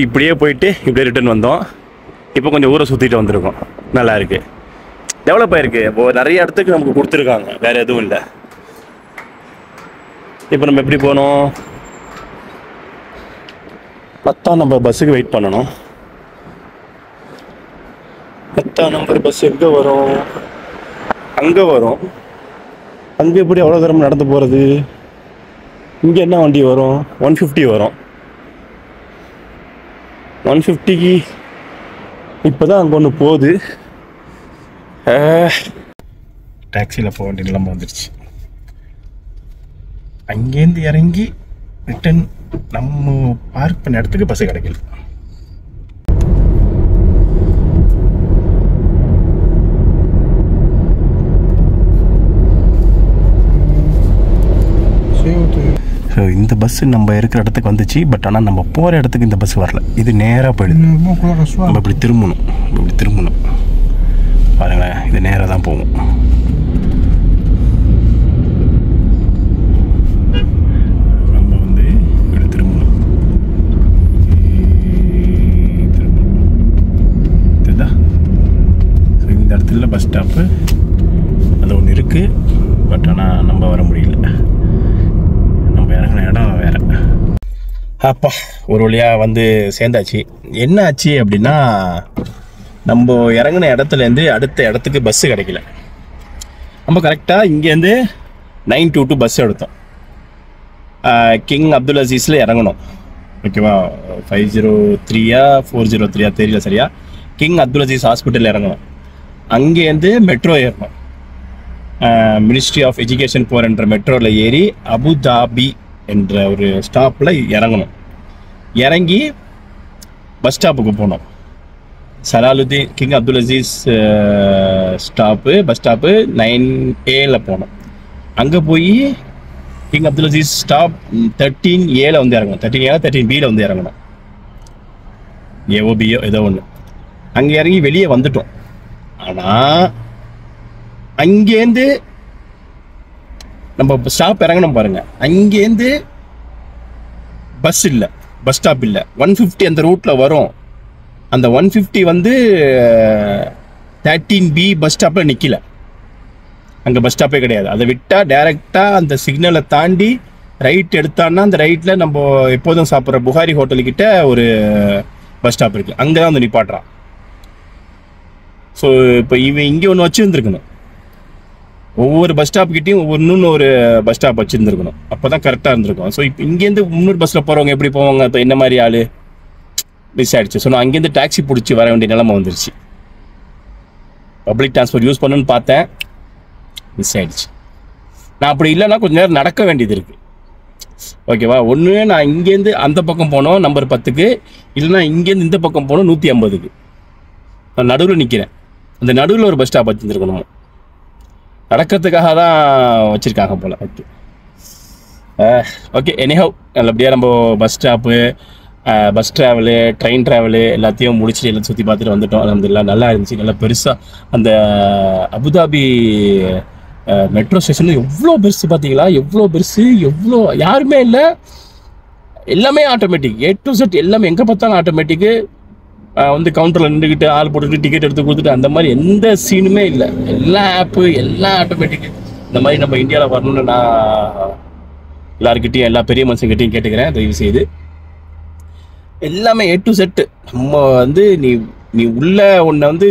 இப்படியே போயிட்டு இப்படியே ரிட்டர்ன் வந்தோம். இப்போ கொஞ்சம் ஊரை சுற்றிட்டு வந்திருக்கோம். நல்லா இருக்கு, டெவலப் ஆகிருக்கு. இப்போது நிறைய இடத்துக்கு நமக்கு கொடுத்துருக்காங்க, வேறு எதுவும் இல்லை. இப்போ நம்ம எப்படி போகணும்? 10ஆம் நம்பர் பஸ்ஸுக்கு வெயிட் பண்ணணும். 10ஆம் நம்பர் பஸ் எங்கே வரும்? அங்கே வரும். அங்கே எப்படி எவ்வளோ தூரம் நடந்து போகிறது? இங்கே என்ன வண்டி வரும்? 150 வரும். 150க்கு இப்போ தான் அங்கே ஒன்று போகுது. டாக்ஸியில் போக வேண்டிய நிலைமை வந்துடுச்சு. அங்கேருந்து இறங்கி ரிட்டன் நம்ம பார்க் பண்ண இடத்துக்கு பஸ்ஸு கிடைக்கல. ஸோ இந்த பஸ்ஸு நம்ம இருக்கிற இடத்துக்கு வந்துச்சு. பட் ஆனால் நம்ம போகிற இடத்துக்கு இந்த பஸ் வரல. இது நேராக போயிடுது. நம்ம இப்படி திரும்பணும். பாருங்களேன், இது நேராக தான் போகும். நம்ம வந்து இப்படி திரும்பணும். தெரியுதா? ஸோ இந்த இடத்துல பஸ் ஸ்டாப்பு அது ஒன்று இருக்குது. பட் ஆனால் நம்ம வர முடியல. நம்ம இறங்கின இடம் வேறு. அப்பா ஒரு வழியாக வந்து சேர்ந்தாச்சு. என்ன ஆச்சு அப்படின்னா, நம்ம இறங்கின இடத்துலேருந்து அடுத்த இடத்துக்கு பஸ்ஸு கிடைக்கல. நம்ம கரெக்டாக இங்கேருந்து 922 பஸ் எடுத்தோம். கிங் அப்துல் அசீஸில் இறங்கணும். ஓகேவா? 503 403 தெரியல சரியா. கிங் அப்துல் அசீஸ் ஹாஸ்பிட்டலில் இறங்கணும். அங்கேருந்து மெட்ரோ ஏறணும். மினிஸ்ட்ரி ஆஃப் எஜுகேஷன் போகிற மெட்ரோவில் ஏறி அபுதாபி என்ற ஒரு ஸ்டாப்பில் இறங்கணும். இறங்கி பஸ் ஸ்டாப்புக்கு போனோம். Salahuddin King Abdul Aziz bus stop 9A போனோம். அங்கே போய் king Abdul Azeez stop 13A வந்து இறங்கணும். 13A 13B வந்து இறங்கணும். ஏஓபியோ ஏதோ ஒன்று. அங்கே இறங்கி வெளியே வந்துட்டோம். ஆனால் அங்கேருந்து நம்ம ஸ்டாப் இறங்கணும் பாருங்க. அங்கேருந்து பஸ் இல்லை, பஸ் ஸ்டாப் இல்லை. 150 அந்த ரூட்டில் வரும். அந்த 150 வந்து 13B பஸ் ஸ்டாப்பில் நிற்கல. அங்கே பஸ் ஸ்டாப்பே கிடையாது. அதை விட்டால் டேரெக்டாக அந்த சிக்னலை தாண்டி ரைட் எடுத்தான்னா அந்த ரைட்டில் நம்ம எப்போதும் சாப்பிட்ற புகாரி ஹோட்டலுக்கிட்ட ஒரு பஸ் ஸ்டாப் இருக்குது. அங்கே தான் வந்து நிப்பாட்டுறான். ஸோ இப்போ இவன் இங்கே ஒன்று வச்சுருந்துருக்கணும். ஒவ்வொரு பஸ் ஸ்டாப்கிட்டையும் இன்னொன்று ஒரு பஸ் ஸ்டாப் வச்சுருந்துருக்கணும், அப்போ தான் கரெக்டாக இருந்திருக்கும். ஸோ இப்போ இங்கேருந்து இன்னொரு பஸ்ஸில் போகிறவங்க எப்படி போவாங்க? இப்போ என்ன மாதிரி ஆள் மிஸ் ஆகிடுச்சு. ஸோ நான் அங்கேருந்து டாக்ஸி பிடிச்சி வர வேண்டிய நிலைமை வந்துருச்சு. பப்ளிக் டிரான்ஸ்போர்ட் யூஸ் பண்ணணுன்னு பார்த்தேன், மிஸ் ஆகிடுச்சு. நான் அப்படி இல்லைன்னா கொஞ்சம் நேரம் நடக்க வேண்டியது இருக்குது. ஓகேவா? ஒன்று நான் இங்கேருந்து அந்த பக்கம் போனோம் நம்பர் 10க்கு, இல்லைனா இங்கேருந்து இந்த பக்கம் போனோம் 150க்கு. நான் நடுவில் நிற்கிறேன். அந்த நடுவில் ஒரு பஸ் ஸ்டாப் வச்சுருந்துருக்கணும், நடக்கிறதுக்காக தான் வச்சுருக்காங்க போல். ஓகே ஓகே எனிஹவ் நல்லபடியாக நம்ம bus stop, bus travel, train travel எல்லாத்தையும் முடிச்சுட்டு எல்லாம் சுற்றி பார்த்துட்டு வந்துட்டோம். அல்ஹம்துலில்லாஹ் நல்லா இருந்துச்சு. நல்லா பெருசாக அந்த அபுதாபி மெட்ரோ ஸ்டேஷன் எவ்வளோ பெருசு பார்த்தீங்களா? எவ்வளோ பெருசு, எவ்வளோ யாருமே இல்லை, எல்லாமே ஆட்டோமேட்டிக். A to Z எல்லாமே எங்கே பார்த்தாலும் ஆட்டோமேட்டிக்கு. வந்து கவுண்டரில் நின்றுக்கிட்டு ஆள் போட்டுக்கிட்டு டிக்கெட் எடுத்து கொடுத்துட்டு அந்த மாதிரி எந்த சீனுமே இல்லை. எல்லா ஆப்பு எல்லாம் ஆட்டோமேட்டிக்கு. இந்த மாதிரி நம்ம இந்தியாவில் வரணும்னு நான் எல்லாருக்கிட்டையும் எல்லா பெரிய மனுஷங்கிட்டையும் கேட்டுக்கிறேன், தயவு செய்து. எல்லாமே A to Z. நம்ம வந்து நீ உள்ள ஒன்றை வந்து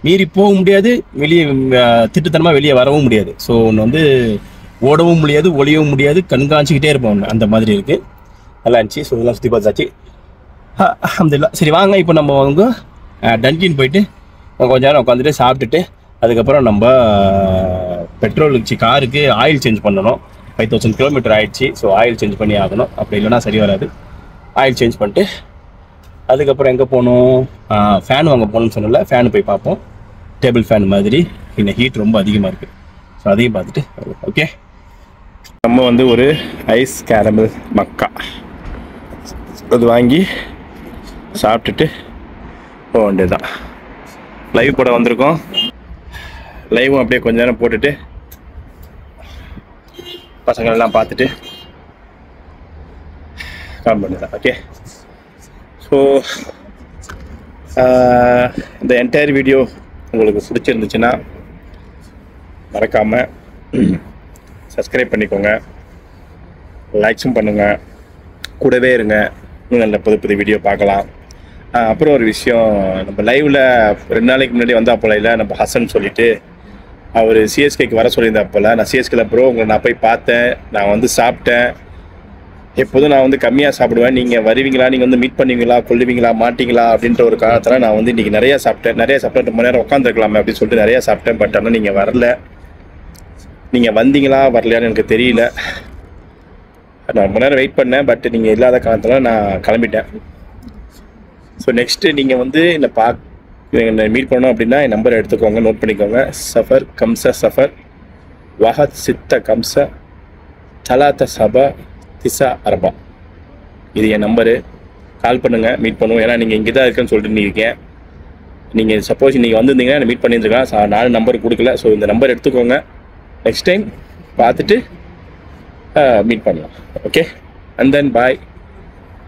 மீறி போக முடியாது, வெளியே திட்டுத்தனமாக வெளியே வரவும் முடியாது. ஸோ ஒன்று வந்து ஓடவும் முடியாது, ஒளியவும் முடியாது, கண்காணிச்சிக்கிட்டே இருப்போம் ஒன்று, அந்த மாதிரி இருக்குது. நல்லா இருந்துச்சு. ஸோ இதெல்லாம் சுற்றி பார்த்தாச்சு, அல்ஹம்துலில்லாஹ். சரி வாங்க, இப்போ நம்ம வந்து டன்கின் போயிட்டு கொஞ்ச நேரம் உட்காந்துட்டு சாப்பிட்டுட்டு அதுக்கப்புறம் நம்ம பெட்ரோலுக்கு காருக்கு ஆயில் சேஞ்ச் பண்ணணும். 5000 கிலோமீட்டர் ஆயிடுச்சு. ஸோ ஆயில் சேஞ்ச் பண்ணி ஆகணும், அப்படி இல்லைனா சரி வராது. ஆயில் சேஞ்ச் பண்ணிட்டு அதுக்கப்புறம் எங்கே போகணும்? ஃபேன் வாங்க போகணும்னு சொன்னல, ஃபேனு போய் பார்ப்போம். டேபிள் ஃபேன் மாதிரி, இந்த ஹீட் ரொம்ப அதிகமாக இருக்குது. ஸோ அதையும் பார்த்துட்டு ஓகே. நம்ம வந்து ஒரு ஐஸ் கேரமல் மக்கா அது வாங்கி சாப்பிட்டுட்டு போக வேண்டியதுதான். லைவ் போட வந்திருக்கோம். லைவும் அப்படியே கொஞ்ச நேரம் போட்டுட்டு பசங்களெல்லாம் பார்த்துட்டு கால் பண்ணிடலாம். ஓகே. ஸோ இந்த என்டையர் வீடியோ உங்களுக்கு பிடிச்சிருந்துச்சுன்னா மறக்காமல் சப்ஸ்கிரைப் பண்ணிக்கோங்க, லைக்ஸும் பண்ணுங்கள், கூடவே இருங்க. இன்னும் நல்ல புது வீடியோ பார்க்கலாம். அப்புறம் ஒரு விஷயம், நம்ம லைவில் 2 நாளைக்கு முன்னாடி வந்த அப்போல நம்ம ஹசன் சொல்லிட்டு அவர் சிஎஸ்கேக்கு வர சொல்லியிருந்த அப்போல, நான் சிஎஸ்கேல ப்ரோ உங்களை நான் போய் பார்த்தேன், நான் வந்து சாப்பிட்டேன். எப்போதும் நான் வந்து கம்மியாக சாப்பிடுவேன், நீங்கள் வருவீங்களா, நீங்கள் வந்து மீட் பண்ணுவீங்களா, கொள்ளுவீங்களா, மாட்டிங்களா அப்படின்ற ஒரு காரணத்தில் நான் வந்து இன்றைக்கி நிறையா சாப்பிட்டேன். ரொம்ப நேரம் உட்காந்துருக்கலாமே அப்படின்னு சொல்லிட்டு நிறையா சாப்பிட்டேன். பட் ஆனால் நீங்கள் வரல. நீங்கள் வந்தீங்களா வரலையான்னு எனக்கு தெரியல. நான் ரொம்ப நேரம் வெயிட் பண்ணேன், பட் நீங்கள் இல்லாத காரணத்தில் நான் கிளம்பிட்டேன். ஸோ நெக்ஸ்ட்டு நீங்கள் வந்து என்னை மீட் பண்ணோம் அப்படின்னா என் நம்பரை எடுத்துக்கோங்க, நோட் பண்ணிக்கோங்க. சஃபர் கம்ச சஃபர் வஹத் சித்த கம்ச தலாத்த சபா திசா அரபா. இது என் நம்பரு. கால் பண்ணுங்கள், மீட் பண்ணுவோம். ஏன்னா நீங்கள் இங்கே தான் இருக்குன்னு சொல்லிட்டு இருக்கேன். நீங்கள் சப்போஸ் நீங்கள் வந்திருந்தீங்கன்னா என்னை மீட் பண்ணியிருந்துருக்கலாம். நான் நம்பர் கொடுக்கல. ஸோ இந்த நம்பர் எடுத்துக்கோங்க. நெக்ஸ்ட் டைம் பார்த்துட்டு மீட் பண்ணலாம். Okay. And then bye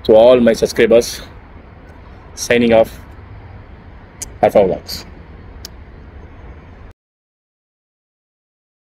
to all my subscribers. Signing off. Alpha Vlogs.